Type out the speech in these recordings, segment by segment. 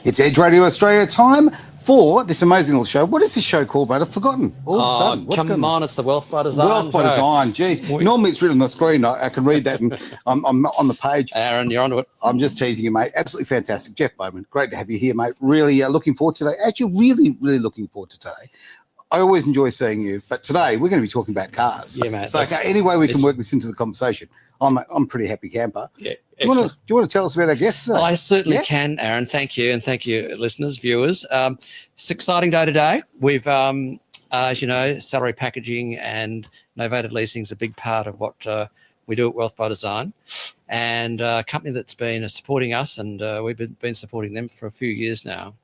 It's Edge Radio Australia time for this amazing little show. What is this show called, mate? I've forgotten. All of a sudden. What's come on, it's the Wealth by Design. Wealth by Design. Geez. Normally it's written on the screen. I can read that and I'm on the page. Aaron, you're onto it. I'm just teasing you, mate. Absolutely fantastic. Jeff Bowman, great to have you here, mate. Really looking forward to today. Actually, really looking forward to today. I always enjoy seeing you, but today we're going to be talking about cars. Yeah, mate. So any way we can work this into the conversation, I'm a pretty happy camper. Yeah. Do you want to tell us about our guest today? I certainly can, Aaron. Thank you. And thank you, listeners, viewers. It's an exciting day today. We've, as you know, salary packaging and novated leasing is a big part of what we do at Wealth by Design. And a company that's been supporting us, and we've been supporting them for a few years now,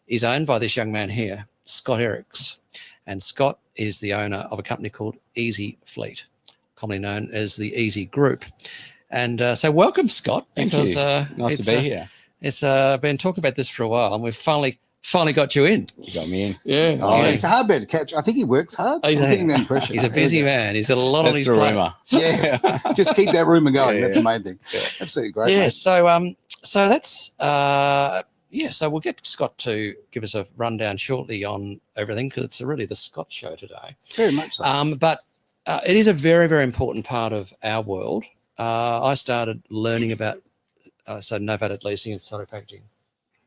is owned by this young man here, Scott Iriks. And Scott is the owner of a company called Easi Fleet, commonly known as the Easi Group. And so welcome, Scott. Thank you. Nice to be here. It's been talking about this for a while, and we've finally got you in. You got me in. Yeah. Oh, he's a hard man to catch. I think he works hard. I'm getting that impression. He's a busy man. He's got a lot on his plate. That's the rumour. Yeah. Just keep that rumour going. Yeah, That's the main thing. Yeah. Absolutely great. Yeah. Mate. So that's so we'll get Scott to give us a rundown shortly on everything, because it's really the Scott show today. Very much so. But it is a very important part of our world. I started learning about novated leasing and salary packaging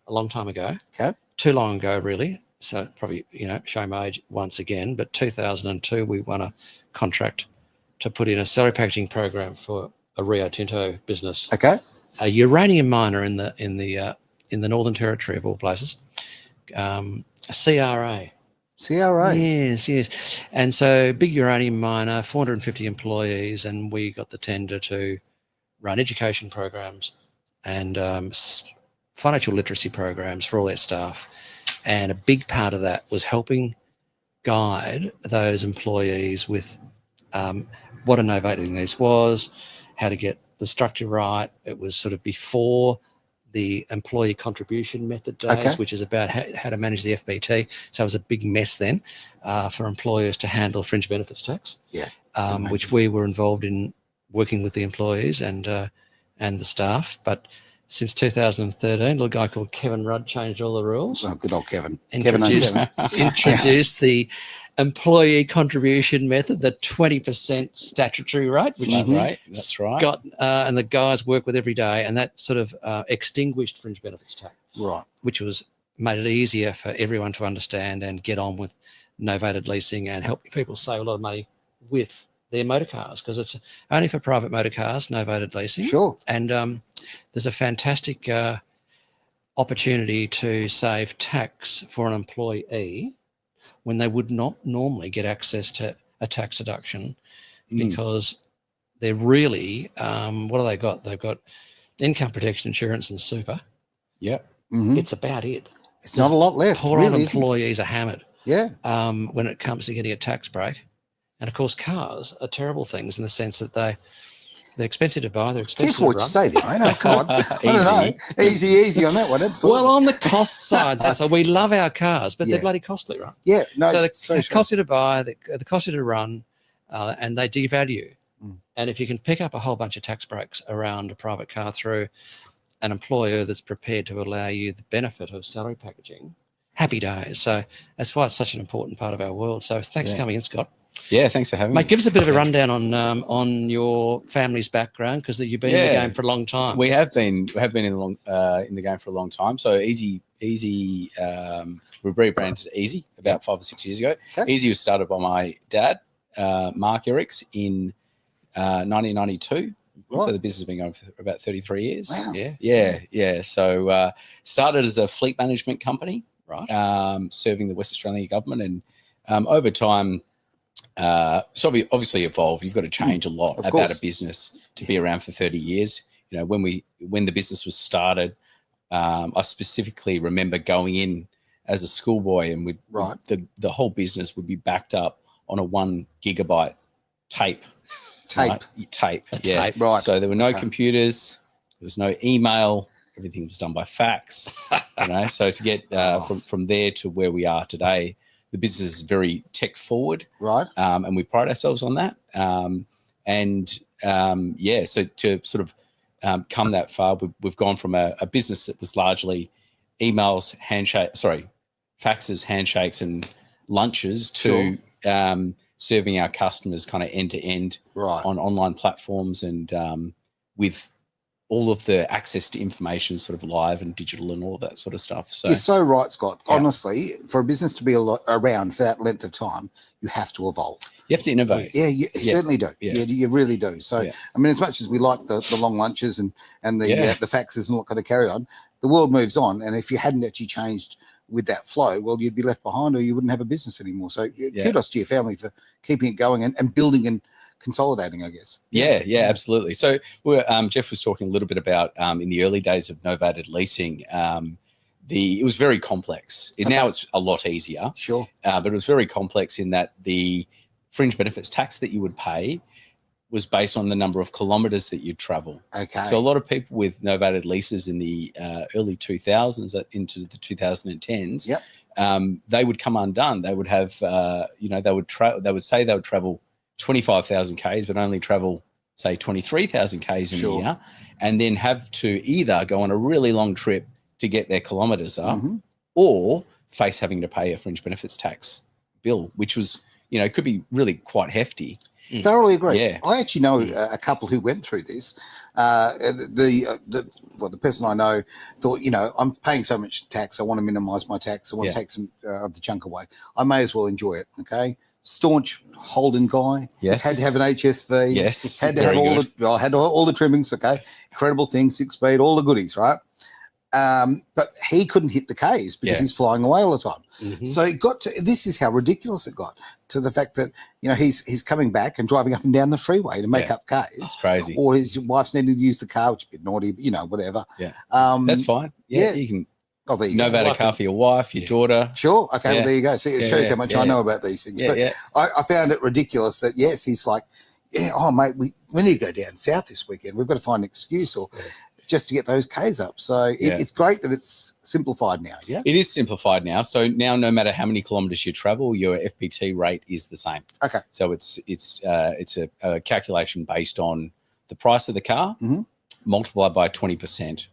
a long time ago. Okay. Too long ago, really. So probably, show my age once again. But 2002, we won a contract to put in a salary packaging program for a Rio Tinto business. Okay. A uranium miner in the Northern Territory of all places. CRA. CRA. Yes. And so big uranium miner, 450 employees, and we got the tender to run education programs and financial literacy programs for all their staff. And a big part of that was helping guide those employees with what a novated lease was, how to get the structure right. It was sort of before the employee contribution method days, which is about how to manage the FBT. So it was a big mess then for employers to handle fringe benefits tax, which we were involved in working with the employees and the staff. But since 2013, a little guy called Kevin Rudd changed all the rules. Oh, good old Kevin. Introduced the employee contribution method, the 20% statutory rate, which That's right. got and the guys work with every day, and that sort of extinguished fringe benefits tax, Right. which made it easier for everyone to understand and get on with novated leasing and helping people save a lot of money with their motor cars, because it's only for private motor cars, novated leasing. Sure. And there's a fantastic opportunity to save tax for an employee when they would not normally get access to a tax deduction, because they're really, what do they got? They've got income protection insurance and super. Yep. Mm-hmm. It's about it. It's not a lot left. Poor really, old employees are hammered Yeah. when it comes to getting a tax break. And of course, cars are terrible things in the sense that they're expensive to buy. They're expensive Careful what to run. you say there, mate. Oh, come on. I don't know. Easy on that one. Absolutely. Well, on the cost side, so we love our cars, but they're bloody costly, right? Yeah. No. So they're costly to buy, they're costly to run, and they devalue. And if you can pick up a whole bunch of tax breaks around a private car through an employer that's prepared to allow you the benefit of salary packaging, happy days. So that's why it's such an important part of our world. So thanks for coming in, Scott. Yeah, thanks for having me. Mate, give us a bit of a rundown on your family's background, because you've been in the game for a long time. We have been in the game for a long time. So Easi, we rebranded to Easi about 5 or 6 years ago. Okay. Easi was started by my dad, Mark Iriks, in 1992. Right. So the business has been going for about 33 years. Wow. Yeah. So started as a fleet management company, right? Serving the West Australian government, and over time. So we obviously evolved. You've got to change a lot about a business to be around for 30 years. When the business was started, I specifically remember going in as a schoolboy, and the whole business would be backed up on a 1 gigabyte tape. Tape. Right. So there were no computers. There was no email. Everything was done by fax. So to get from there to where we are today, the business is very tech forward, right? And we pride ourselves on that. So to sort of come that far, we've gone from a business that was largely emails, faxes, handshakes, and lunches to serving our customers kind of end to end on online platforms and with all of the access to information sort of live and digital and all that sort of stuff. So you're so right, Scott. Honestly, for a business to be around for that length of time, you have to evolve. You have to innovate. Yeah, you certainly do. Yeah, you really do. So, I mean, as much as we like the long lunches and the faxes and what kind of carry on, the world moves on. And if you hadn't actually changed with that flow, well, you'd be left behind or you wouldn't have a business anymore. So kudos to your family for keeping it going and building and consolidating, I guess. Yeah, absolutely. So Jeff was talking a little bit about in the early days of Novated Leasing, it was very complex. Now it's a lot easier. Sure. But it was very complex in that the fringe benefits tax that you would pay was based on the number of kilometres that you'd travel. Okay. So a lot of people with novated leases in the early 2000s into the 2010s, they would come undone. They would have, they would say they would travel 25,000 Ks, but only travel, say, 23,000 Ks in a year, and then have to either go on a really long trip to get their kilometres up or face having to pay a fringe benefits tax bill, which was, could be really quite hefty. Thoroughly agree. Yeah. I actually know a couple who went through this. The person I know thought, I'm paying so much tax, I want to minimise my tax, I want to take some of the chunk away. I may as well enjoy it. Okay. Staunch Holden guy. Yes. Had to have an HSV. Yes. Had to have all the trimmings. Okay. Incredible things, 6-speed, all the goodies, right? But he couldn't hit the Ks because he's flying away all the time. So it got to, this is how ridiculous it got, to the fact that, he's coming back and driving up and down the freeway to make up Ks. It's crazy. Or his wife's needing to use the car, which is a bit naughty, whatever. Yeah. That's fine. Yeah. You can novate a car for your wife, your daughter. Sure. Okay. Well, there you go. See, it shows how much I know about these things. But I found it ridiculous that, he's like, mate, we need to go down south this weekend. We've got to find an excuse or just to get those Ks up. So it's great that it's simplified now. Yeah, it is simplified now. So now, no matter how many kilometres you travel, your FPT rate is the same. Okay. So it's a calculation based on the price of the car multiplied by 20%.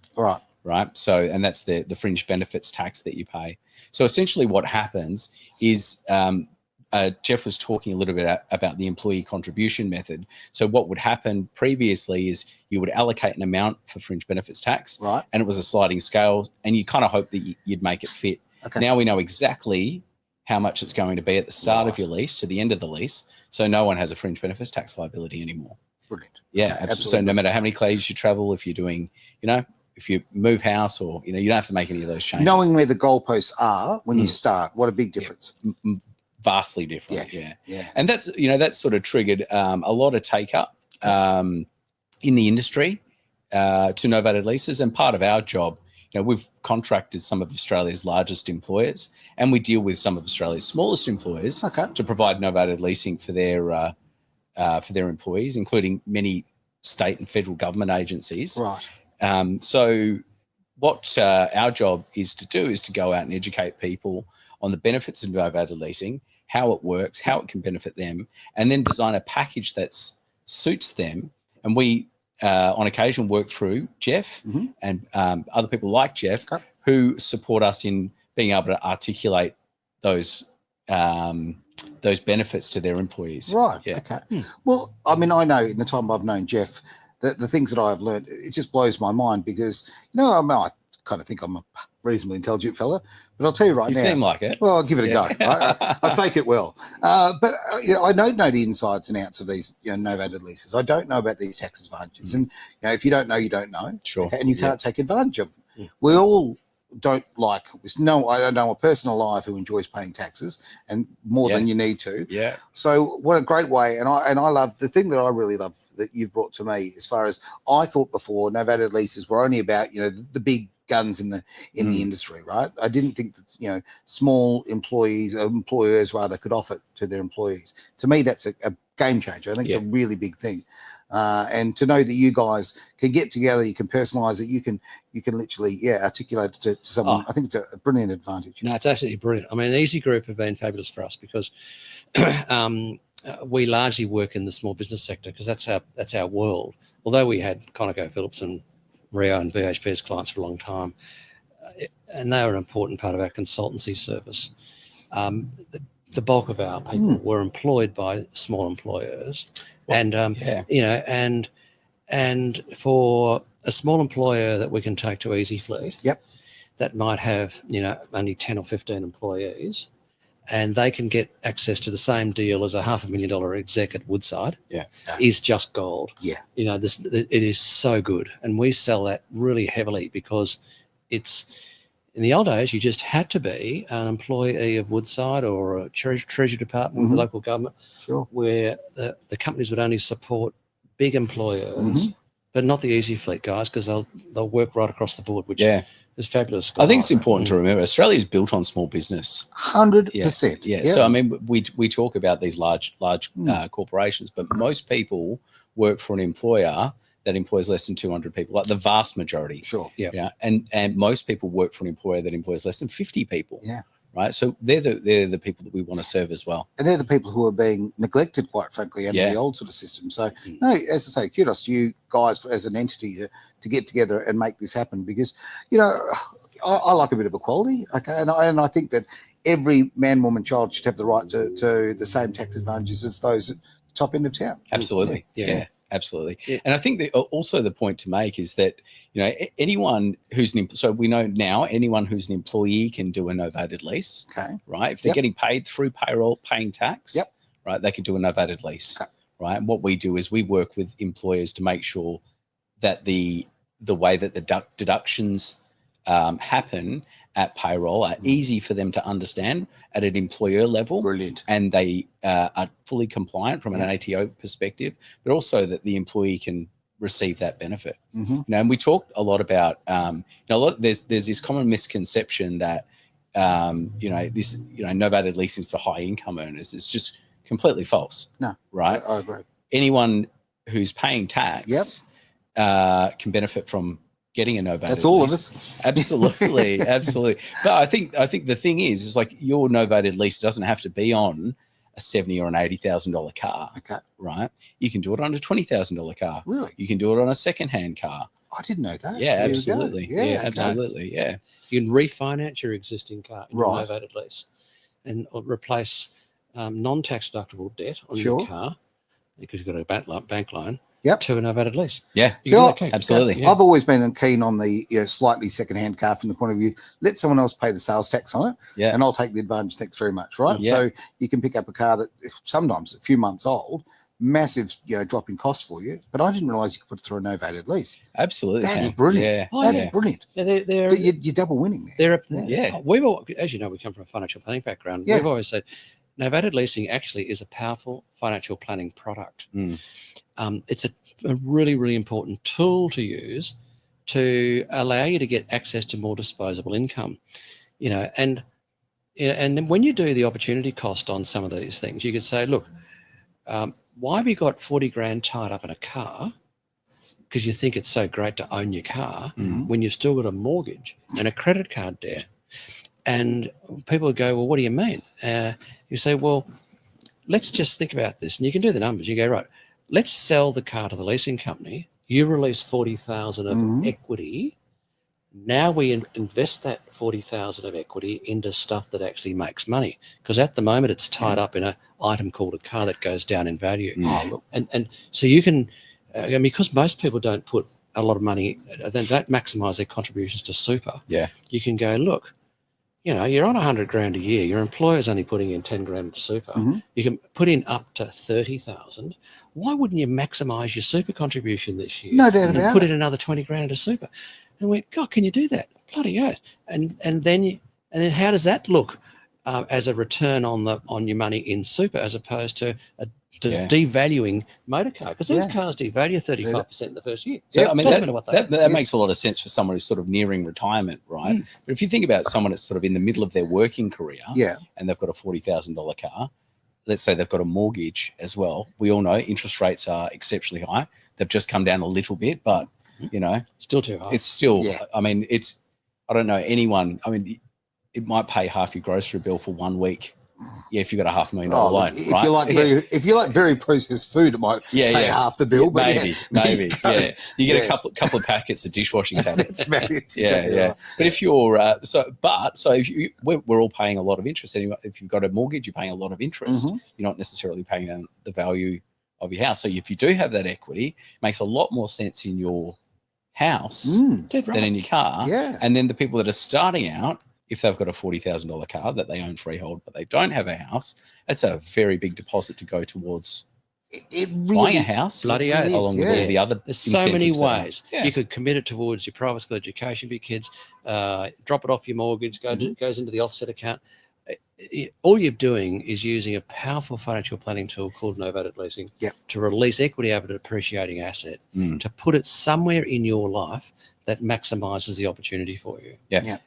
Right. So, and that's the fringe benefits tax that you pay. So essentially what happens is, Jeff was talking a little bit about the employee contribution method. So what would happen previously is you would allocate an amount for fringe benefits tax, and it was a sliding scale, and you kind of hope that you'd make it fit. Okay. Now we know exactly how much it's going to be at the start of your lease to the end of the lease, so no one has a fringe benefits tax liability anymore. Brilliant. Yeah, okay, absolutely. So no matter how many Ks you travel, if you're doing, if you move house or, you don't have to make any of those changes. Knowing where the goalposts are when you start, what a big difference. Yeah. Vastly different. Yeah. And that's, that's sort of triggered a lot of take up in the industry to novated leases. And part of our job, we've contracted some of Australia's largest employers, and we deal with some of Australia's smallest employers to provide novated leasing for their employees, including many state and federal government agencies. Right. So what our job is to do is to go out and educate people on the benefits of novated leasing, how it works, how it can benefit them, and then design a package that suits them. And we, on occasion, work through Jeff and other people like Jeff who support us in being able to articulate those benefits to their employees. Right. Yeah. Okay. Well, I mean, I know in the time I've known Jeff, the things that I've learned, it just blows my mind because, I kind of think I'm a reasonably intelligent fella, but I'll tell you right now. You seem like it. Well, I'll give it a go. Right? I fake it well. But I don't know the insides and outs of these novated leases. I don't know about these tax advantages. And if you don't know, you don't know. Sure. Okay? And you can't take advantage of them. We all don't like this. No, I don't know a person alive who enjoys paying taxes and more than you need to. Yeah. So what a great way. And I love the thing that I really love that you've brought to me as far as I thought before novated leases were only about, the big guns in the industry, right? I didn't think that small employers rather could offer to their employees. To me, that's a game changer. I think it's a really big thing. And to know that you guys can get together, you can personalize it, you can literally articulate it to someone. I think it's a brilliant advantage. No, it's absolutely brilliant. I mean, Easi Group have been fabulous for us because we largely work in the small business sector because that's our world. Although we had ConocoPhillips and Rio and BHP as clients for a long time, and they are an important part of our consultancy service. The bulk of our people were employed by small employers, and and for a small employer that we can take to Easi Fleet, that might have only 10 or 15 employees, and they can get access to the same deal as a $500,000 exec at Woodside, is just gold. It is so good, and we sell that really heavily because it's. In the old days, you just had to be an employee of Woodside or a Treasury Department of the local government, where the companies would only support big employers, but not the Easi Fleet guys, because they'll work right across the board, which is fabulous. I think it's important to remember Australia is built on small business. 100%. Yeah. So I mean, we talk about these large corporations, but most people work for an employer that employs less than 200 people, like the vast majority. And most people work for an employer that employs less than 50 people. Right. So they're the people that we want to serve as well. And they're the people who are being neglected, quite frankly, under the old sort of system. So, no, as I say, kudos to you guys as an entity to get together and make this happen, because, I like a bit of equality. Okay. And I think that every man, woman, child should have the right to the same tax advantages as those at the top end of town. Absolutely. Yeah. Absolutely. And I think that also the point to make is that, anyone who's so we know now anyone who's an employee can do a novated lease. Okay. Right. If they're getting paid through payroll, paying tax, right, they can do a novated lease. Okay. Right. And what we do is we work with employers to make sure that the way that the deductions happen at payroll are easy for them to understand at an employer level. Brilliant. And they are fully compliant from an ATO perspective, but also that the employee can receive that benefit. And we talked a lot about, there's this common misconception that, novated leasing for high income earners is just completely false. No, right? I agree. Anyone who's paying tax can benefit from getting a novated That's all lease. of us. Absolutely. Absolutely. But I think the thing is like your novated lease doesn't have to be on a $70,000 or an $80,000 car. Okay. Right. You can do it on a $20,000 car. Really? You can do it on a second-hand car. I didn't know that. Yeah, absolutely. Yeah, absolutely. Yeah. You can refinance your existing car in a novated lease and replace non-tax deductible debt on your car because you've got a bank loan. To a novated lease. Yeah, absolutely. I've always been keen on the slightly second-hand car from the point of view, let someone else pay the sales tax on it, and I'll take the advantage. Thanks very much, right? So you can pick up a car that sometimes a few months old, massive drop in cost for you, but I didn't realise you could put it through a novated lease. Absolutely, that's brilliant. That's brilliant. You're double winning there. We've all, as you know, we come from a financial planning background. We've always said novated leasing actually is a powerful financial planning product. It's a really, really important tool to use to allow you to get access to more disposable income, and then when you do the opportunity cost on some of these things, you could say, look, why have you got 40 grand tied up in a car? Because you think it's so great to own your car when you've still got a mortgage and a credit card debt. And people would go, well, what do you mean? You say, well, let's just think about this. And you can do the numbers. You go, right, let's sell the car to the leasing company. You release 40,000 of equity. Now we invest that 40,000 of equity into stuff that actually makes money, because at the moment it's tied up in an item called a car that goes down in value. And so you can, because most people don't put a lot of money, they don't maximise their contributions to super. You can go, look, you're on 100 grand a year. Your employer's only putting in 10 grand into super. You can put in up to 30,000. Why wouldn't you maximise your super contribution this year? No doubt about it. Put in another 20 grand into super. And we went, God, can you do that? Bloody oath. And then how does that look as a return on your money in super, as opposed to devaluing motor car? Because those cars devalue 35% in the first year. So I mean, that makes a lot of sense for someone who's sort of nearing retirement, right? But if you think about someone that's sort of in the middle of their working career, and they've got a $40,000 car, let's say they've got a mortgage as well. We all know interest rates are exceptionally high. They've just come down a little bit, but still too high. It's still, I mean, I don't know anyone, I mean, it might pay half your grocery bill for 1 week. Yeah, if you've got a $500,000 Oh, loan, if right? if you like very processed food, it might pay half the bill. But maybe. Yeah, you get a couple of packets of dishwashing tablets. That's about it. Yeah. Right. But if you're so if we're all paying a lot of interest anyway. If you've got a mortgage, you're paying a lot of interest. You're not necessarily paying down the value of your house. So if you do have that equity, it makes a lot more sense in your house than in your car. Yeah. And then the people that are starting out, if they've got a $40,000 car that they own freehold, but they don't have a house, that's a very big deposit to go towards buying a house. Bloody oath. Along with all the other There's so many ways. Yeah. You could commit it towards your private school education for your kids, drop it off your mortgage, goes into the offset account. All you're doing is using a powerful financial planning tool called Novated Leasing to release equity over an appreciating asset, to put it somewhere in your life that maximizes the opportunity for you.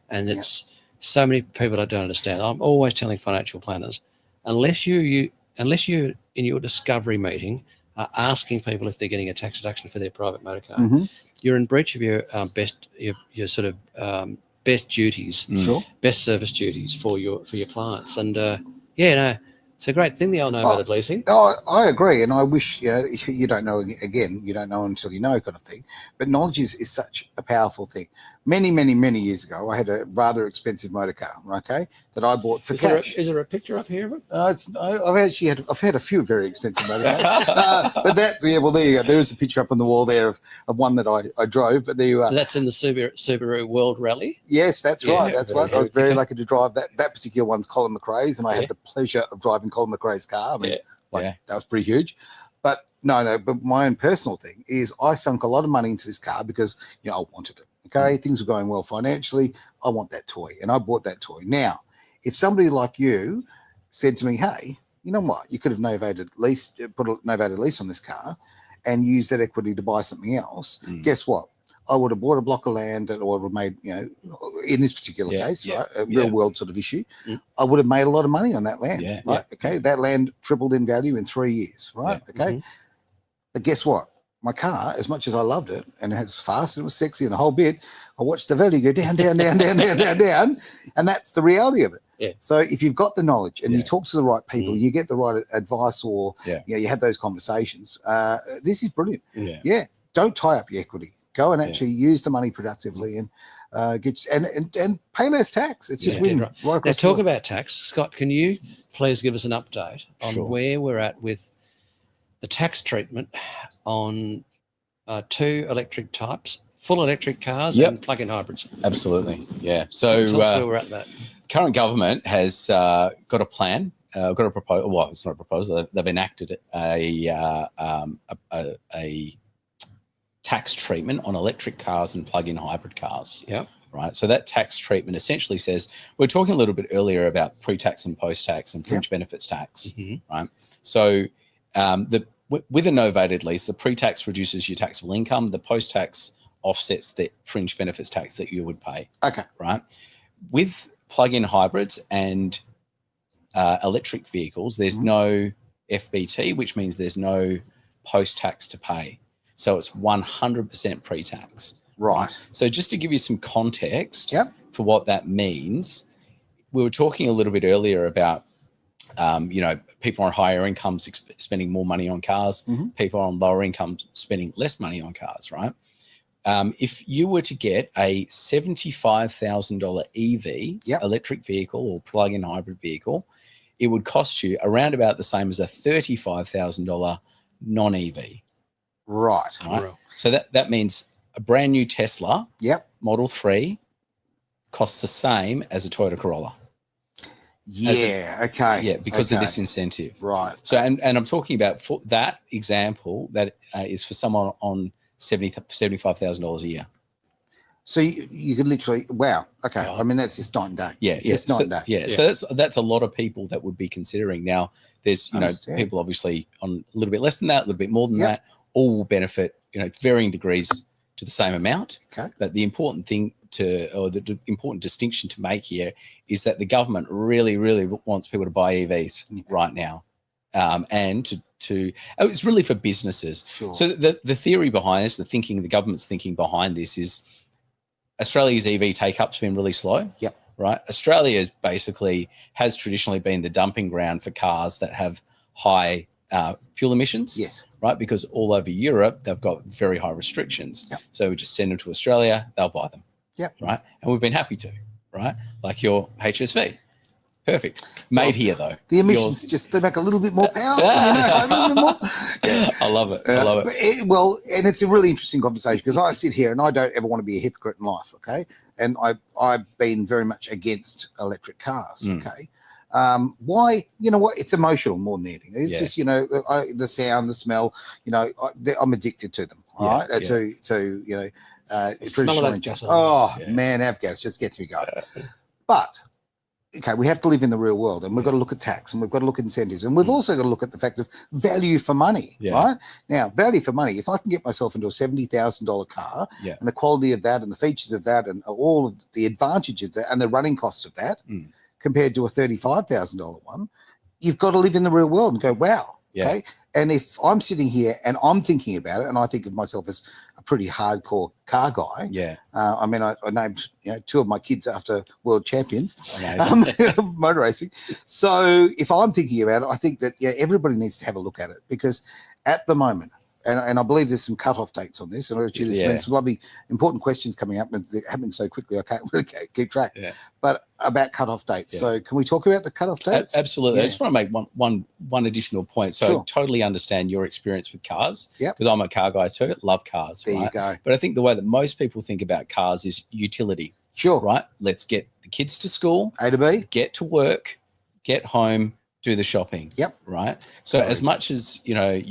And it's so many people that don't understand. I'm always telling financial planners, unless you in your discovery meeting are asking people if they're getting a tax deduction for their private motor car, you're in breach of your your sort of best duties, best service duties for your clients. And it's a great thing, the old Novated Leasing. Oh, I agree, and I wish you don't know. Again, you don't know until you know, kind of thing. But knowledge is such a powerful thing. Many years ago, I had a rather expensive motor car, okay, that I bought for cash. Is there a picture up here of it? I've had a few very expensive motor cars, but that's well, there you go. There is a picture up on the wall there of one that I drove. But there you are. So that's in the Subaru World Rally. Yes, that's right. That's right. I was very lucky to drive that particular one's Colin McRae's, and I had the pleasure of driving Colin McRae's car. I mean, that was pretty huge. But no. But my own personal thing is I sunk a lot of money into this car because I wanted it. Okay, things were going well financially. I want that toy, and I bought that toy. Now, if somebody like you said to me, "Hey, you know what? You could have put a novated lease on this car, and use that equity to buy something else." Guess what? I would have bought a block of land that I would have made, in this particular case, right, a real world sort of issue. I would have made a lot of money on that land, right? Okay, that land tripled in value in 3 years, right? Okay, but guess what? My car, as much as I loved it, and it was fast, and it was sexy, and the whole bit, I watched the value go down, and that's the reality of it. Yeah. So if you've got the knowledge and you talk to the right people, you get the right advice, or you have those conversations. This is brilliant. Yeah. Don't tie up your equity. Go and actually use the money productively and and pay less tax. It's just win right across. Now, talk about tax, Scott. Can you please give us an update on where we're at with the tax treatment on 2 electric types, full electric cars and plug-in hybrids? Absolutely, yeah. So tell us where we're at with that. Current government has got a plan, got a proposal. Well, it's not a proposal. They've enacted a tax treatment on electric cars and plug-in hybrid cars. Yeah. Right. So that tax treatment essentially says, we're talking a little bit earlier about pre-tax and post-tax and fringe benefits tax. Right. So with a novated lease, the pre-tax reduces your taxable income. The post-tax offsets the fringe benefits tax that you would pay. Okay. Right. With plug-in hybrids and electric vehicles, there's no FBT, which means there's no post-tax to pay. So it's 100% pre-tax. Right. So just to give you some context for what that means, we were talking a little bit earlier about, people on higher incomes spending more money on cars, people on lower incomes spending less money on cars, right? If you were to get a $75,000 EV, electric vehicle or plug-in hybrid vehicle, it would cost you around about the same as a $35,000 non-EV. Right. So that means a brand new Tesla Model 3 costs the same as a Toyota Corolla. Because of this incentive. Right. So and I'm talking about, for that example, that is for someone on $75,000 a year. So you could literally, wow. Okay. I mean, that's just night and day. It's night and day. So that's a lot of people that would be considering. Now, there's people obviously on a little bit less than that, a little bit more than that. All will benefit, varying degrees to the same amount. Okay. But the important thing the important distinction to make here is that the government really, really wants people to buy EVs right now, and it's really for businesses. Sure. So the theory behind this, the government's thinking behind this is Australia's EV take-up's been really slow. Yep. right? Australia is basically has traditionally been the dumping ground for cars that have high fuel emissions. Yes. Right, because all over Europe they've got very high restrictions. Yep. So we just send them to Australia, they'll buy them. Yep. Right, and we've been happy to. Right, like your HSV. Perfect. Made here though. The emissions they make a little bit more powerful, a little bit more. Yeah. I love it. I love it. And it's a really interesting conversation because I sit here and I don't ever want to be a hypocrite in life, okay? And I've been very much against electric cars, okay? Why? You know what? It's emotional more than anything. It's just, the sound, the smell, I'm addicted to them, all right? To smell of that gasoline. Oh, man, avgas just gets me going. But okay, we have to live in the real world and we've got to look at tax and we've got to look at incentives and we've also got to look at the fact of value for money, right? Now, value for money, if I can get myself into a $70,000 car and the quality of that and the features of that and all of the advantages of that and the running costs of that compared to a $35,000 one, you've got to live in the real world and go, wow, okay? And if I'm sitting here and I'm thinking about it and I think of myself as a pretty hardcore car guy, I mean, I named two of my kids after world champions, motor racing. So if I'm thinking about it, I think that everybody needs to have a look at it because at the moment, and I believe there's some cut-off dates on this, and there's been some lovely important questions coming up, and they're happening so quickly I can't really keep track. But about cut-off dates. So can we talk about the cut-off dates? Absolutely. I just want to make one additional point. So I totally understand your experience with cars because I'm a car guy too. Love cars. There you go. But I think the way that most people think about cars is utility. Sure. Right? Let's get the kids to school. A to B. Get to work. Get home. Do the shopping. Right. So as much as, a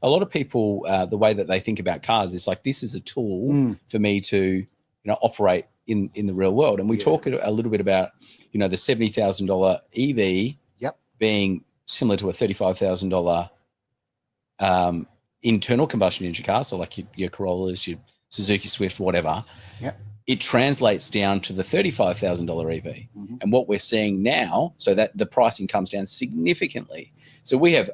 lot of people, the way that they think about cars is like, this is a tool for me to, operate in the real world. And we talk a little bit about, the $70,000 EV being similar to a $35,000 internal combustion engine car. So like your Corollas, your Suzuki Swift, whatever. It translates down to the $35,000 EV. And what we're seeing now, so that the pricing comes down significantly. So we have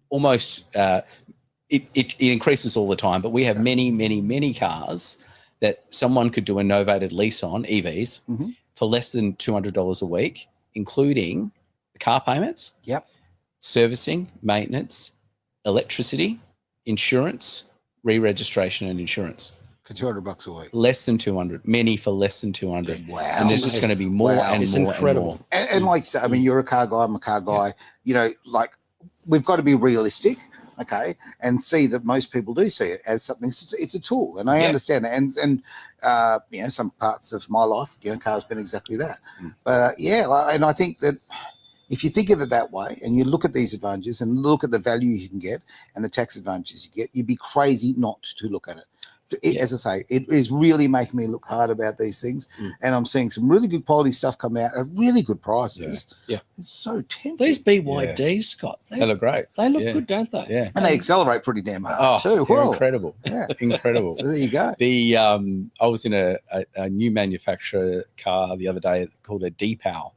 almost, it increases all the time, but we have many, many, many cars that someone could do a novated lease on, EVs, for less than $200 a week, including the car payments, servicing, maintenance, electricity, insurance, re-registration and insurance. For $200 a week. Less than 200. Many for less than 200. Wow. And there's just going to be more and it's more incredible. and more. And like you say, I mean, you're a car guy, I'm a car guy. Like we've got to be realistic, okay, and see that most people do see it as something. It's a tool, and I understand that. And some parts of my life, car's been exactly that. But and I think that if you think of it that way and you look at these advantages and look at the value you can get and the tax advantages you get, you'd be crazy not to look at it. As I say, it is really making me look hard about these things, and I'm seeing some really good quality stuff come out at really good prices. It's so tempting. These BYDs, Scott, they look great. They look good, don't they? Yeah, and they accelerate pretty damn hard too. Incredible. Incredible. So there you go. I was in a new manufacturer car the other day called a D-Pow.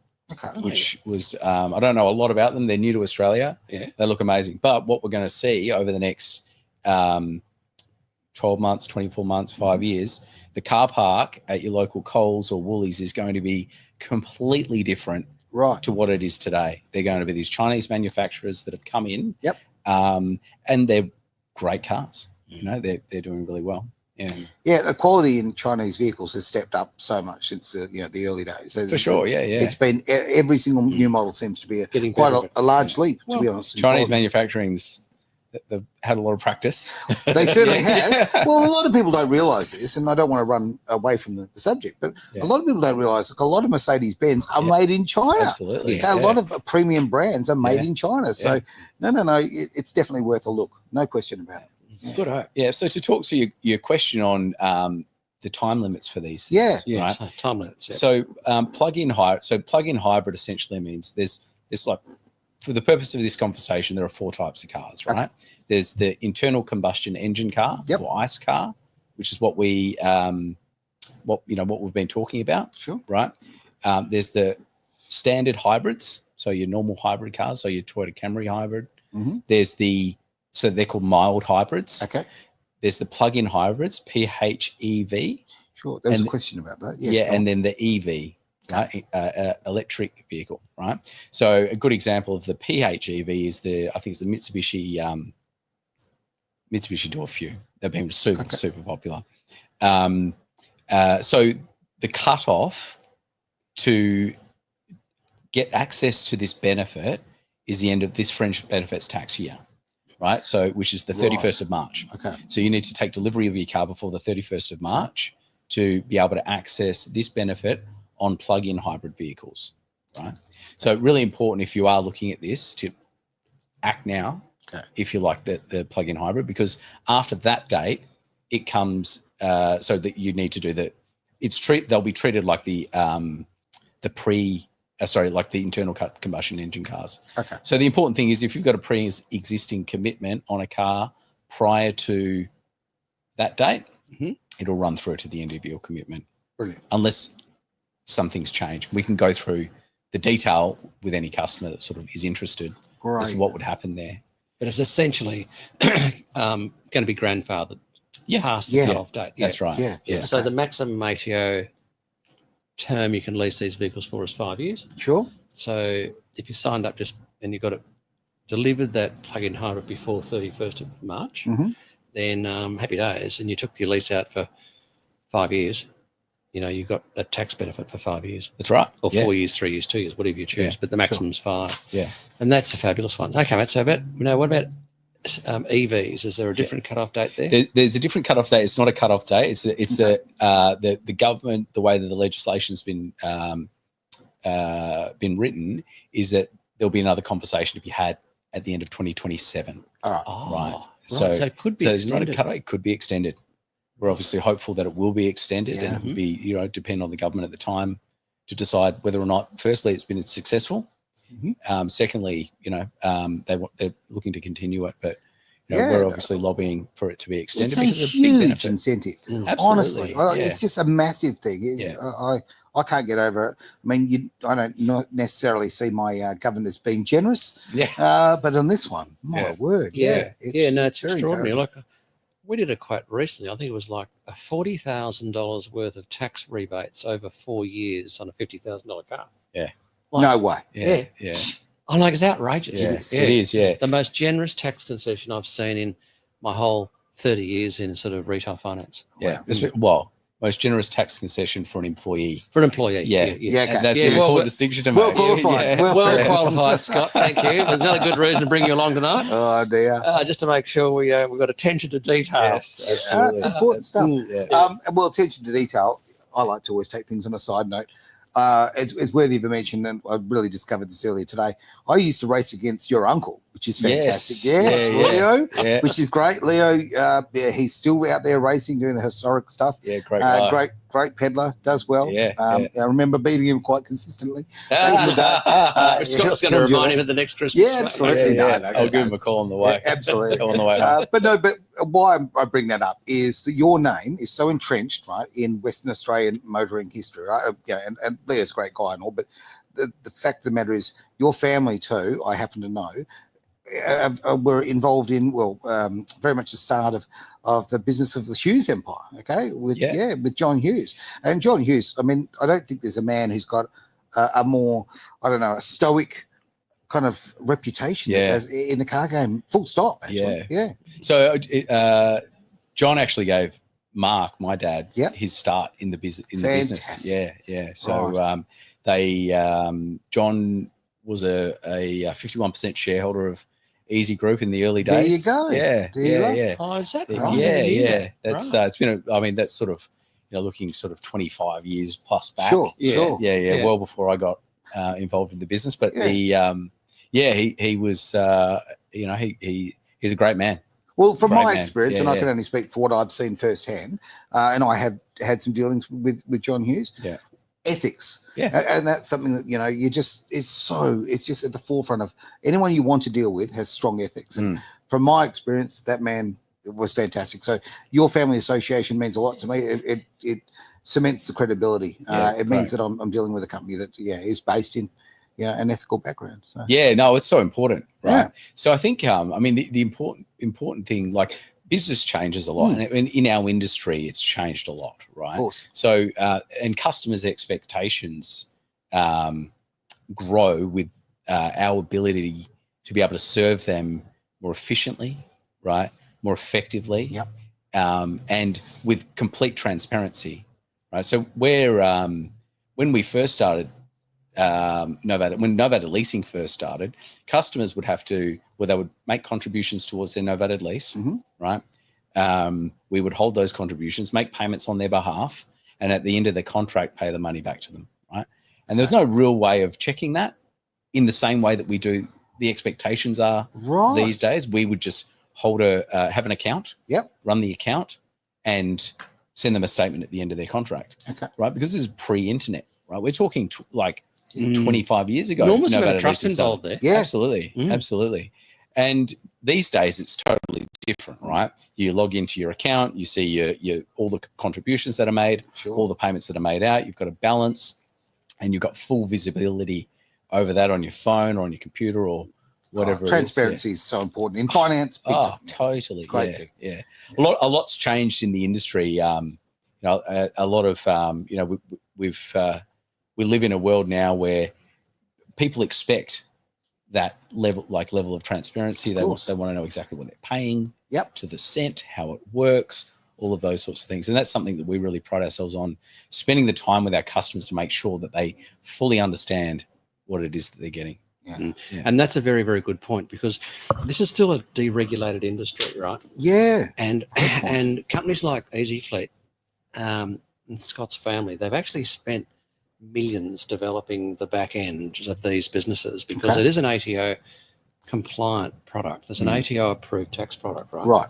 Which was I don't know a lot about them. They're new to Australia. They look amazing. But what we're going to see over the next 12 months, 24 months, 5 years, the car park at your local Coles or Woolies is going to be completely different to what it is today. They're going to be these Chinese manufacturers that have come in, and they're great cars. They're doing really well. The quality in Chinese vehicles has stepped up so much since the early days. So for sure, it's been every single new model seems to be quite a large leap. To be honest, Chinese manufacturing's they've had a lot of practice. They certainly have. Well, a lot of people don't realise this, and I don't want to run away from the subject, but a lot of people don't realise that a lot of Mercedes-Benz are made in China. Absolutely. A lot of premium brands are made in China. So, no, it's definitely worth a look. No question about it. Good hope. So to talk to your question on the time limits for these things. Right? Time limits. So plug-in hybrid essentially means there's like, for the purpose of this conversation, there are 4 types of cars, right? There's the internal combustion engine car, or ICE car, which is what we've been talking about. Sure. Right. There's the standard hybrids, so your normal hybrid cars, so your Toyota Camry hybrid. There's so they're called mild hybrids. Okay. There's the plug-in hybrids, PHEV. Sure. There was a question about that. And then the EV. right? Electric vehicle, right? So a good example of the PHEV is I think it's the Mitsubishi Dwarf View. They've been super popular. So the cutoff to get access to this benefit is the end of this fringe benefits tax year, right? So which is the 31st of March. Okay. So you need to take delivery of your car before the 31st of March to be able to access this benefit on plug-in hybrid vehicles, right? So really important if you are looking at this to act now, if you like the plug-in hybrid, because after that date, it comes so that you need to do they'll be treated like the internal combustion engine cars. Okay. So the important thing is if you've got a pre-existing commitment on a car prior to that date, it'll run through to the end of your commitment. Brilliant. Unless some things change. We can go through the detail with any customer that sort of is interested as to what would happen there. But it's essentially going to be grandfathered past the cut-off date. That's right. Yeah. So the maximum ATO term you can lease these vehicles for is 5 years. Sure. So if you signed up and you got it delivered that plug-in hybrid before 31st of March, then happy days. And you took your lease out for 5 years. You got a tax benefit for 5 years. That's right. Or 4 years, 3 years, 2 years, whatever you choose. But the maximum's 5. Yeah. And that's a fabulous one. Okay, mate. So what about EVs? Is there a different cutoff date there? There's a different cutoff date. It's not a cutoff date. It's the government, the way that the legislation's been written is that there'll be another conversation to be had at the end of 2027. Right. So it could be extended. It's not a cutoff. It could be extended. We're obviously hopeful that it will be extended, and it will be, depend on the government at the time to decide whether or not, firstly, it's been successful. Secondly, they're looking to continue it, but we're obviously lobbying for it to be extended. It's a huge incentive. Honestly, it's just a massive thing. I can't get over it. I mean, I don't not necessarily see my governors being generous. But on this one, my word, it's extraordinary. Like we did a quote recently. I think it was like a $40,000 worth of tax rebates over 4 years on a $50,000 car. Yeah. No way. Yeah. I'm like, it's outrageous. It is. The most generous tax concession I've seen in my whole 30 years in sort of retail finance. Yeah. Well, most generous tax concession for an employee. For an employee. Okay. That's an important distinction to make. Well qualified. Well qualified, Scott. Thank you. There's another good reason to bring you along tonight. Oh, dear. Just to make sure we've got attention to detail. Yes, that's important stuff. Yeah. Well, attention to detail. I like to always take things on a side note. It's worthy of a mention, and I really discovered this earlier today. I used to race against your uncle, which is fantastic. Leo, which is great. Leo, he's still out there racing, doing the historic stuff. Yeah, great guy. Great peddler, does well. I remember beating him quite consistently. Scott's going to remind him at the next Christmas. Yeah, absolutely. No, I'll give him a call on the way. Absolutely. On the way. But why I bring that up is that your name is so entrenched, right, in Western Australian motoring history, right? And Leo's a great guy and all, but the fact of the matter is your family too, I happen to know, were involved in very much the start of the business of the Hughes empire, with John Hughes. And John Hughes, I mean, I don't think there's a man who's got a more, a stoic kind of reputation as in the car game, full stop, actually. So John actually gave Mark, my dad, his start in the business. So John was a 51% shareholder of Easi Group in the early days. There you go. Yeah. Oh, is that right? Yeah. That's it's been that's sort of looking sort of 25 years plus back. Sure. Well before I got involved in the business, but he was he's a great man. Well, from my experience, and I can only speak for what I've seen firsthand, and I have had some dealings with John Hughes. Yeah. Ethics. And that's something that, it's just at the forefront of anyone you want to deal with has strong ethics. And from my experience, that man was fantastic. So your family association means a lot to me. It cements the credibility. It means that I'm dealing with a company that, is based in, an ethical background. So. It's so important, right? Yeah. So I think, the important thing, like business changes a lot, and in our industry, it's changed a lot, right? Of course. So, and customers' expectations grow with our ability to be able to serve them more efficiently, right, more effectively, Yep. And with complete transparency, right? So when we first started, when Novated Leasing first started, customers would have to, they would make contributions towards their Novated lease, right? We would hold those contributions, make payments on their behalf, and at the end of the contract, pay the money back to them, right? And there's no real way of checking that in the same way that we do. The expectations are these days. We would just have an account, run the account, and send them a statement at the end of their contract, right? Because this is pre-internet, right? We're talking 25 years ago. Enormous amount of trust involved there. Yeah, absolutely, absolutely. And these days it's totally different, right? You log into your account, you see your all the contributions that are made, all the payments that are made out. You've got a balance, and you've got full visibility over that on your phone or on your computer or whatever. Transparency is so important in finance. Big time. Totally. Great thing. Yeah. A lot's changed in the industry. A lot of we live in a world now where people expect that level of transparency. They want to know exactly what they're paying to the cent, how it works, all of those sorts of things. And that's something that we really pride ourselves on, spending the time with our customers to make sure that they fully understand what it is that they're getting. Yeah. And that's a very, very good point, because this is still a deregulated industry, right? Yeah. And companies like Easi Fleet and Scott's family, they've actually spent millions developing the back end of these businesses, because it is an ATO compliant product. There's an ATO approved tax product, right? Right.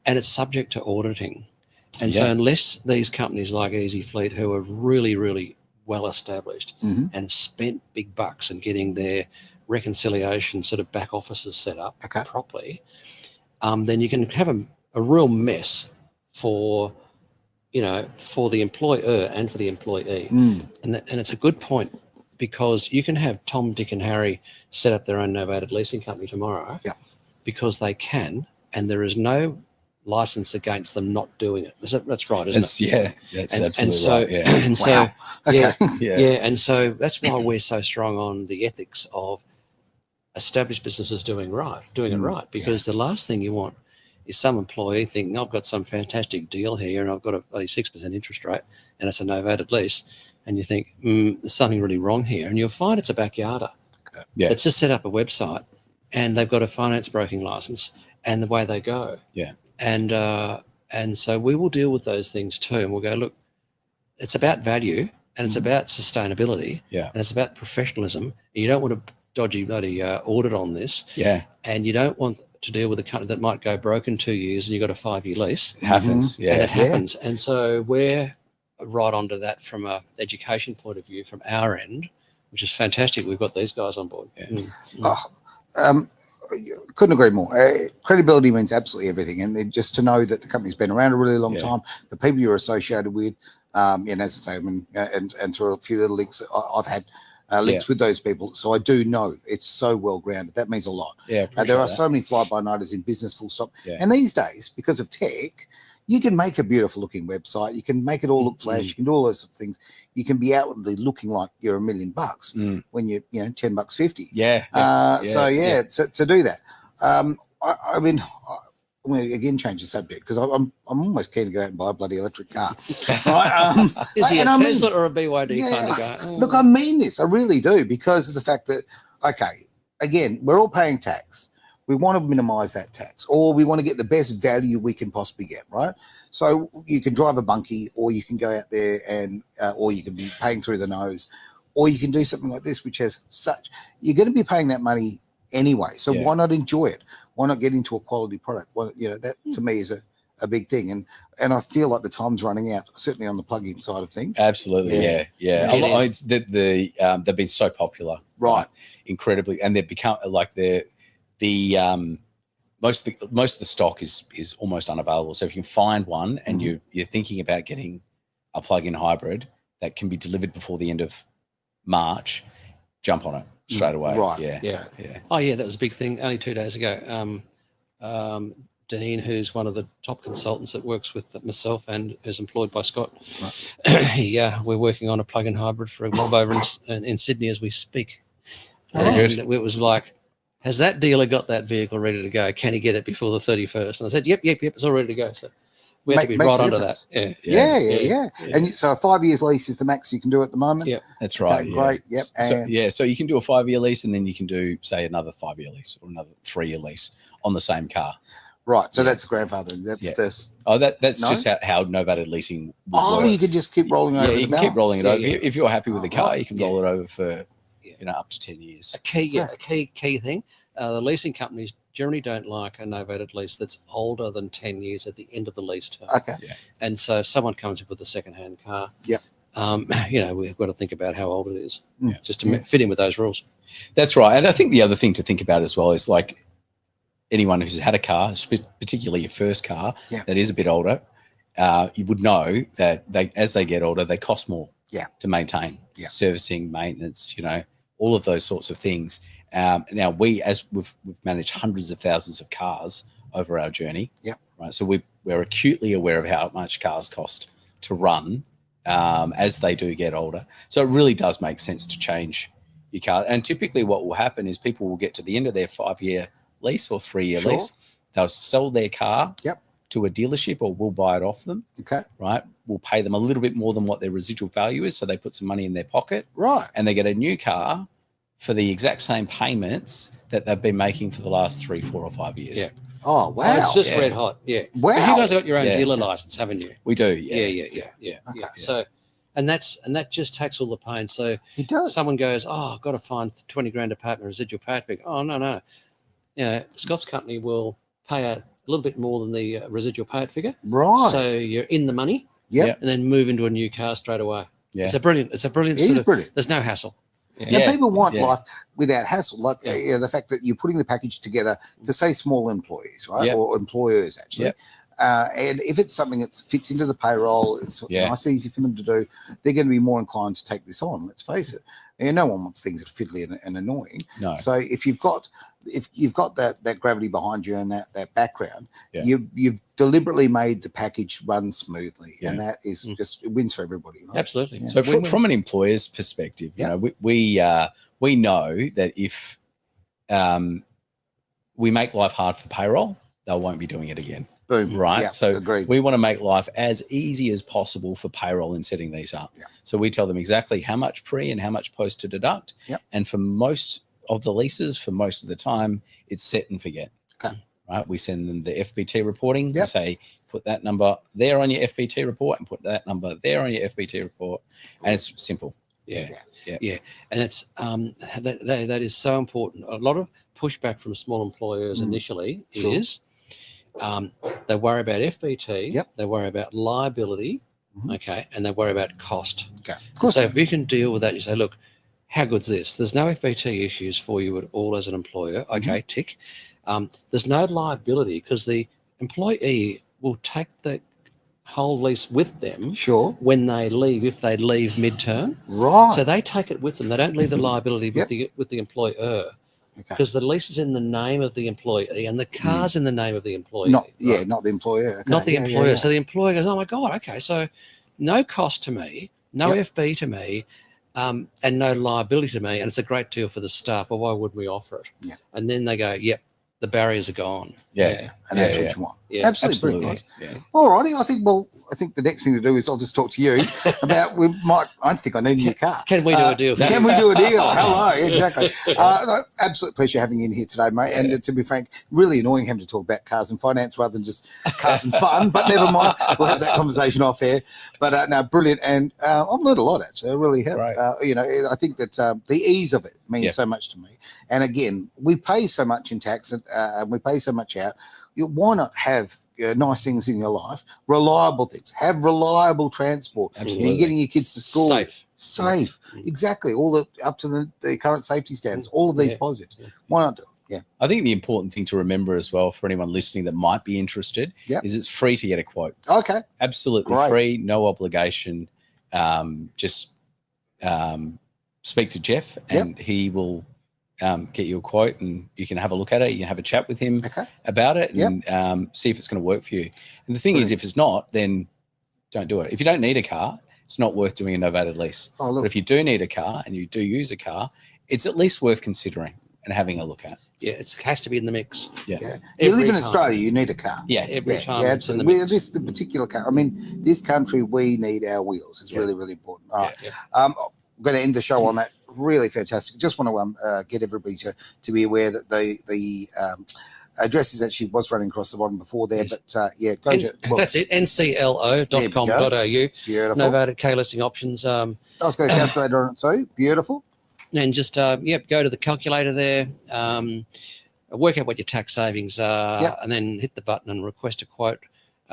And it's subject to auditing. And so unless these companies like Easi Fleet, who are really, really well established and spent big bucks in getting their reconciliation sort of back offices set up properly, then you can have a real mess for the employer and for the employee. And it's a good point, because you can have Tom, Dick and Harry set up their own novated leasing company tomorrow because they can, and there is no license against them not doing it. That's right, isn't it? Yeah, that's absolutely right. And and so that's why we're so strong on the ethics of established businesses doing it right, because the last thing you want is some employee thinking, I've got some fantastic deal here and I've got a 6% interest rate and it's a novated lease, and you think there's something really wrong here, and you'll find it's a backyarder. It's just set up a website and they've got a finance broking license, and the way they go. And so we will deal with those things too, and we'll go, look, it's about value, and it's about sustainability, and it's about professionalism. And you don't want a dodgy bloody audit on this, and you don't want to deal with a company that might go broke in 2 years and you've got a 5-year lease. It happens, and it happens. And so we're right onto that from an education point of view from our end, which is fantastic. We've got these guys on board. Couldn't agree more. Credibility means absolutely everything, and just to know that the company's been around a really long time, the people you're associated with, and as I say, and through a few little links, I've had links with those people, so I do know it's so well grounded. That means a lot. There are so many fly-by-nighters in business, full stop. And these days, because of tech, you can make a beautiful looking website. You can make it all look flash. You can do all those things. You can be outwardly looking like you're $1 million when you're $10.50. So to do that, I mean, I'm going to again change the subject, because I'm almost keen to go out and buy a bloody electric car. Right? Is he a Tesla or a BYD kind of guy? Look, I mean this. I really do, because of the fact that, again, we're all paying tax. We want to minimize that tax, or we want to get the best value we can possibly get, right? So you can drive a bunkie, or you can go out there and, or you can be paying through the nose, or you can do something like this, which has you're going to be paying that money anyway. So why not enjoy it? Why not get into a quality product? Well, that to me is a big thing. And I feel like the time's running out, certainly on the plug-in side of things. Absolutely. They've been so popular, right? Incredibly. And they've become like most of the stock is almost unavailable. So if you can find one and you're thinking about getting a plug-in hybrid that can be delivered before the end of March, jump on it straight away. Oh yeah, that was a big thing only 2 days ago. Dean, who's one of the top consultants that works with myself and is employed by Scott. Right. We're working on a plug-in hybrid for a mob over in Sydney as we speak. And it was like, has that dealer got that vehicle ready to go? Can he get it before the 31st? And I said, yep, it's all ready to go. So we have to be right onto that. Yeah. And so a 5 years lease is the max you can do at the moment? Yeah, that's right. Okay, great. Yep. So you can do a 5 year lease, and then you can do, say, another 5 year lease or another 3 year lease on the same car. Right. So that's grandfathering. That's just... Oh, that's just how Novated Leasing work. You could just keep rolling over. Yeah, you can keep rolling it over. Yeah. If you're happy with the car, you can roll it over for up to 10 years. A key thing. The leasing companies generally don't like a novated lease that's older than 10 years at the end of the lease term. Okay. Yeah. And so if someone comes up with a second-hand car, we've got to think about how old it is, just to fit in with those rules. That's right. And I think the other thing to think about as well is, like, anyone who's had a car, particularly your first car that is a bit older, you would know that as they get older, they cost more to maintain, servicing, maintenance, all of those sorts of things. Now as we've managed hundreds of thousands of cars over our journey, right? So we're acutely aware of how much cars cost to run as they do get older. So it really does make sense to change your car. And typically what will happen is people will get to the end of their 5 year lease or 3 year lease. They'll sell their car to a dealership, or we'll buy it off them. Okay. Right. We'll pay them a little bit more than what their residual value is. So they put some money in their pocket. Right. And they get a new car for the exact same payments that they've been making for the last 3, 4 or 5 years. Yeah. Oh, wow. It's just red hot. Yeah. Wow. But you guys have got your own dealer license, haven't you? We do. Yeah. Okay. So, and that just takes all the pain. So it does. Someone goes, I've got to find 20 grand to pay my residual pay figure. Oh, no. Scott's company will pay a little bit more than the residual pay figure. Right. So you're in the money. Yeah. And then move into a new car straight away. Yeah. It's a brilliant. It is brilliant. There's no hassle. Yeah. People want life without hassle, like the fact that you're putting the package together for, say, small employees, right, or employers actually. And if it's something that fits into the payroll, it's nice, easy for them to do, they're going to be more inclined to take this on. Let's face it. And no one wants things that are fiddly and annoying. No. So if you've got that gravity behind you and that background, you've deliberately made the package run smoothly, and that is just, it wins for everybody. Right? Absolutely. Yeah. So from an employer's perspective, you know, we know that if we make life hard for payroll, they won't be doing it again. Boom. Right. Yeah, so agreed. We want to make life as easy as possible for payroll in setting these up. Yeah. So we tell them exactly how much pre and how much post to deduct. Yep. And for most of the leases, for most of the time, it's set and forget. Okay. Right. We send them the FBT reporting. Yep. We say, put that number there on your FBT report and put that number there on your FBT report. And it's simple. Yeah. And it's that is so important. A lot of pushback from small employers initially is they worry about FBT, they worry about liability, and they worry about cost. Okay. Of course. So if you can deal with that, you say, look, how good's this? There's no FBT issues for you at all as an employer. Okay, tick. There's no liability because the employee will take the whole lease with them when they leave, if they leave midterm. Right. So they take it with them. They don't leave the liability with the employer. Because the lease is in the name of the employee and the car's in the name of the employee. Not the employer. Okay. Not the employer. So the employer goes, oh my God, okay, so no cost to me, no FB to me, and no liability to me, and it's a great deal for the staff. Well, why wouldn't we offer it? Yeah. And then they go, yep, the barriers are gone. Yeah. And that's what you want. Yeah. Absolutely. All righty. I think the next thing to do is I'll just talk to you about I think I need a new car. Can we do a deal? Can we do a deal? Hello. Exactly. Absolute pleasure having you in here today, mate. And to be frank, really annoying having to talk about cars and finance rather than just cars and fun, but never mind. We'll have that conversation off air. But no, brilliant. And I've learned a lot, actually. I really have. Right. I think that the ease of it means so much to me. And again, we pay so much in tax and we pay so much out. Why not have nice things in your life, reliable things, have reliable transport. Absolutely. You're getting your kids to school. Safe. Exactly. All up to the current safety standards, all of these positives. Why not do it? Yeah. I think the important thing to remember as well for anyone listening that might be interested is it's free to get a quote. Okay. Absolutely free, no obligation. Just speak to Jeff and he will get you a quote, and you can have a look at it. You can have a chat with him about it, and see if it's going to work for you. And the thing is, if it's not, then don't do it. If you don't need a car, it's not worth doing a novated lease. But if you do need a car and you do use a car, it's at least worth considering and having a look at. Yeah, it has to be in the mix. Yeah. You live in Australia, you need a car. Yeah, every time. Yeah, this the particular car. I mean, this country, we need our wheels. It's really, really important. All right. I'm going to end the show on that. Really fantastic. Just want to get everybody to be aware that the address is actually was running across the bottom before there, but go to that's it. nclo.com.au. Beautiful. Novated Car Leasing options. I was going to calculator on it too. Beautiful. And just go to the calculator there. Work out what your tax savings are, and then hit the button and request a quote.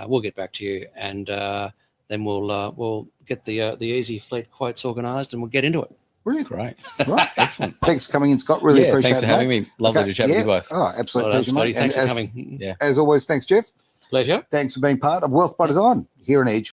We'll get back to you, and then we'll get the Easi fleet quotes organised, and we'll get into it. Brilliant. Great. Right. Excellent. Thanks for coming in, Scott. Really appreciate it. Thanks for having me. Lovely to chat with you both. Oh, absolute pleasure, mate. Thanks for coming. As always, thanks, Jeff. Pleasure. Thanks for being part of Wealth by Design here in Edge.